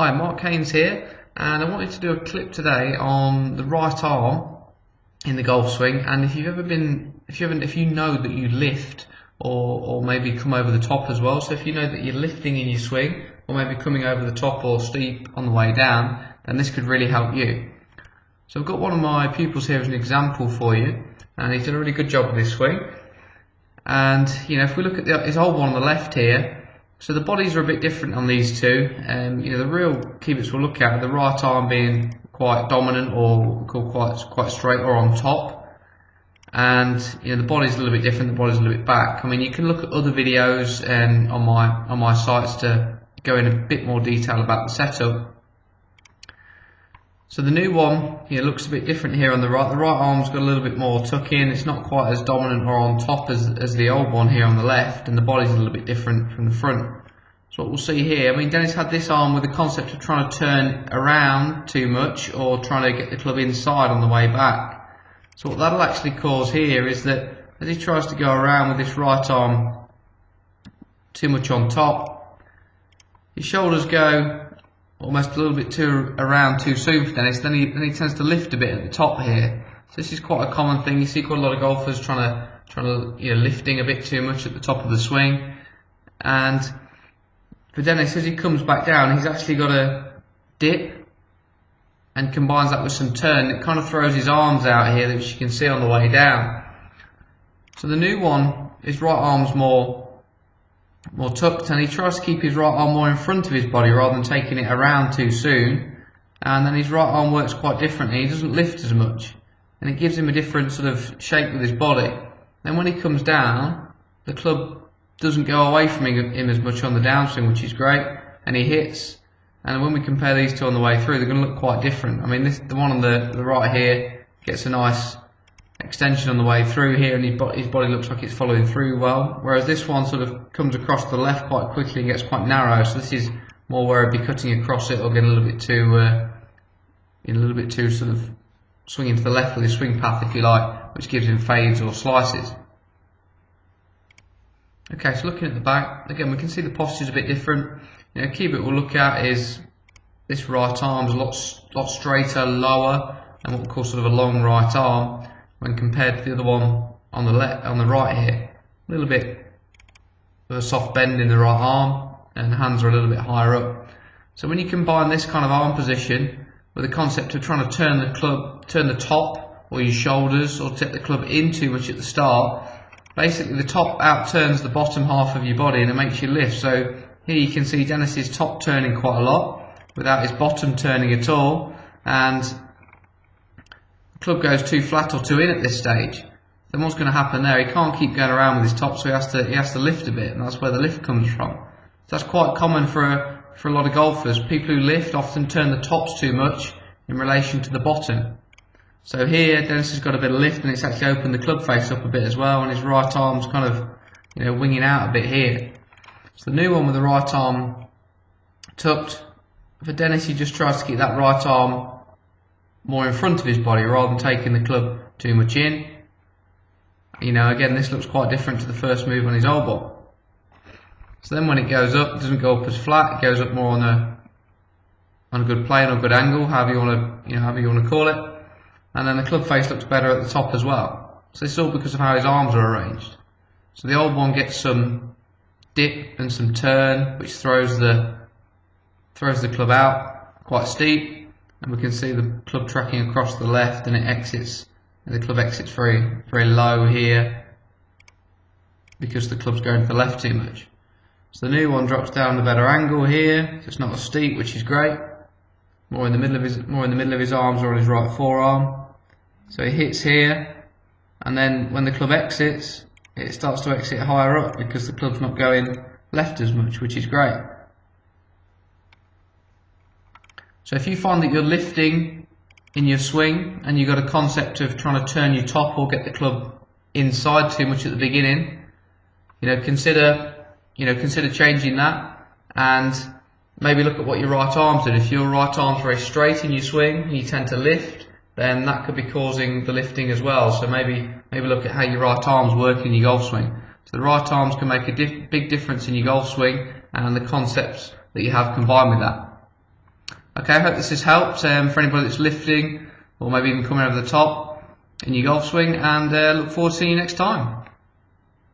Hi, Mark Haynes here, and I wanted to do a clip today on the right arm in the golf swing. And if you know that you lift or maybe come over the top as well, so if you know that you're lifting in your swing or maybe coming over the top or steep on the way down, then this could really help you. So I've got one of my pupils here as an example for you, and he's done a really good job with this swing. And if we look at his old one on the left here, so the bodies are a bit different on these two. The real key bits we'll look at, the right arm being quite dominant or quite straight or on top, and the body's a little bit different. The body's a little bit back. I mean, you can look at other videos on my sites to go in a bit more detail about the setup. So the new one looks a bit different here on the right. The right arm's got a little bit more tuck in. It's not quite as dominant or on top as the old one here on the left, and the body's a little bit different from the front. So what we'll see here, I mean, Dennis had this arm with the concept of trying to turn around too much or trying to get the club inside on the way back. So what that'll actually cause here is that as he tries to go around with this right arm too much on top, his shoulders go almost a little bit around too soon for Dennis. Then he tends to lift a bit at the top here. So this is quite a common thing. You see quite a lot of golfers trying to lifting a bit too much at the top of the swing. And for Dennis, as he comes back down, he's actually got a dip and combines that with some turn. It kind of throws his arms out here, which you can see on the way down. So the new one, his right arm's more tucked, and he tries to keep his right arm more in front of his body rather than taking it around too soon. And then his right arm works quite differently. He doesn't lift as much, and it gives him a different sort of shape with his body. Then when he comes down, the club doesn't go away from him as much on the downswing, which is great, and he hits. And when we compare these two on the way through, they're going to look quite different. I mean, the one on the right here gets a nice extension on the way through here, and his body looks like it's following through well, whereas this one sort of comes across the left quite quickly and gets quite narrow. So this is more where I'd be cutting across it or getting a little bit too sort of swinging to the left with his swing path, if you like, which gives him fades or slices. Okay, so looking at the back, again we can see the posture's a bit different. Key bit we'll look at is this right arm's a lot straighter, lower, and what we call sort of a long right arm, when compared to the other one on the right here. A little bit of a soft bend in the right arm, and the hands are a little bit higher up. So when you combine this kind of arm position with the concept of trying to turn the top or your shoulders, or take the club in too much at the start, basically the top out turns the bottom half of your body and it makes you lift. So here you can see Dennis's top turning quite a lot without his bottom turning at all, and club goes too flat or too in at this stage. Then what's going to happen there? He can't keep going around with his top, so he has to lift a bit, and that's where the lift comes from. So that's quite common for a lot of golfers. People who lift often turn the tops too much in relation to the bottom. So here Dennis has got a bit of lift, and it's actually opened the club face up a bit as well, and his right arm's kind of winging out a bit here. So the new one with the right arm tucked, for Dennis he just tries to keep that right arm more in front of his body rather than taking the club too much in. Again, this looks quite different to the first move on his old ball. So then when it goes up, it doesn't go up as flat, it goes up more on a good plane or good angle, however you want to call it. And then the club face looks better at the top as well. So this is all because of how his arms are arranged. So the old one gets some dip and some turn, which throws the club out quite steep. And we can see the club tracking across the left, and the club exits very, very low here because the club's going to the left too much. So the new one drops down the better angle here, so it's not as steep, which is great. More in the middle of his arms or on his right forearm. So he hits here, and then when the club exits, it starts to exit higher up because the club's not going left as much, which is great. So if you find that you're lifting in your swing and you've got a concept of trying to turn your top or get the club inside too much at the beginning, consider changing that, and maybe look at what your right arm's doing. If your right arm's very straight in your swing and you tend to lift, then that could be causing the lifting as well. So maybe look at how your right arm's working in your golf swing. So the right arms can make a big difference in your golf swing and the concepts that you have combined with that. Okay, I hope this has helped for anybody that's lifting or maybe even coming over the top in your golf swing, and look forward to seeing you next time.